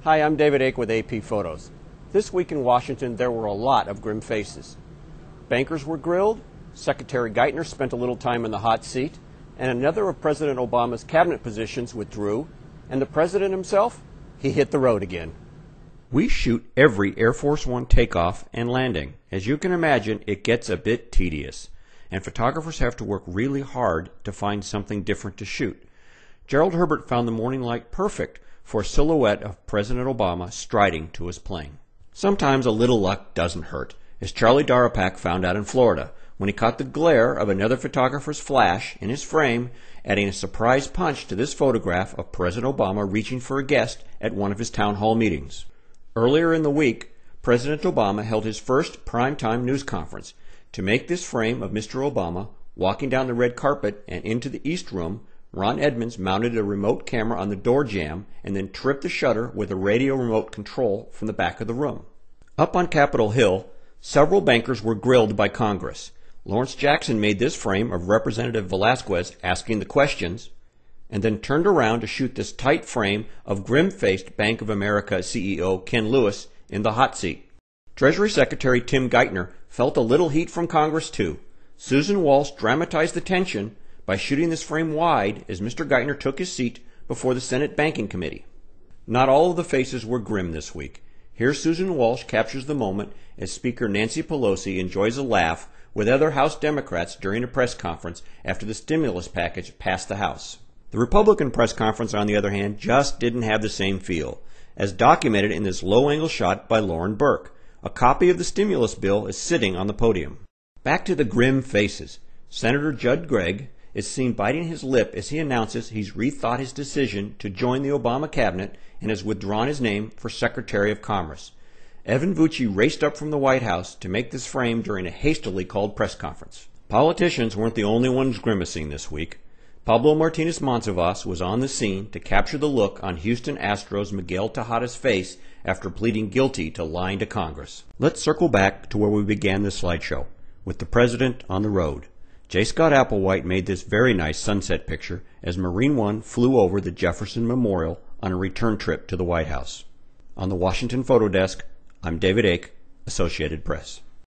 Hi, I'm David Ake with AP Photos. This week in Washington, there were a lot of grim faces. Bankers were grilled, Secretary Geithner spent a little time in the hot seat, and another of President Obama's cabinet positions withdrew, and the president himself, he hit the road again. We shoot every Air Force One takeoff and landing. As you can imagine, it gets a bit tedious, and photographers have to work really hard to find something different to shoot. Gerald Herbert found the morning light perfect for a silhouette of President Obama striding to his plane. Sometimes a little luck doesn't hurt, as Charlie Darapak found out in Florida, when he caught the glare of another photographer's flash in his frame, adding a surprise punch to this photograph of President Obama reaching for a guest at one of his town hall meetings. Earlier in the week, President Obama held his first primetime news conference. To make this frame of Mr. Obama walking down the red carpet and into the East Room, Ron Edmonds mounted a remote camera on the door jamb and then tripped the shutter with a radio remote control from the back of the room. Up on Capitol Hill, several bankers were grilled by Congress. Lawrence Jackson made this frame of Representative Velasquez asking the questions, and then turned around to shoot this tight frame of grim-faced Bank of America CEO Ken Lewis in the hot seat. Treasury Secretary Tim Geithner felt a little heat from Congress too. Susan Walsh dramatized the tension by shooting this frame wide as Mr. Geithner took his seat before the Senate Banking Committee. Not all of the faces were grim this week. Here Susan Walsh captures the moment as Speaker Nancy Pelosi enjoys a laugh with other House Democrats during a press conference after the stimulus package passed the House. The Republican press conference, on the other hand, just didn't have the same feel, as documented in this low-angle shot by Lauren Burke. A copy of the stimulus bill is sitting on the podium. Back to the grim faces. Senator Judd Gregg is seen biting his lip as he announces he's rethought his decision to join the Obama cabinet and has withdrawn his name for Secretary of Commerce. Evan Vucci raced up from the White House to make this frame during a hastily called press conference. Politicians weren't the only ones grimacing this week. Pablo Martinez Monsivais was on the scene to capture the look on Houston Astros Miguel Tejada's face after pleading guilty to lying to Congress. Let's circle back to where we began this slideshow, with the president on the road. J. Scott Applewhite made this very nice sunset picture as Marine One flew over the Jefferson Memorial on a return trip to the White House. On the Washington Photo Desk, I'm David Ake, Associated Press.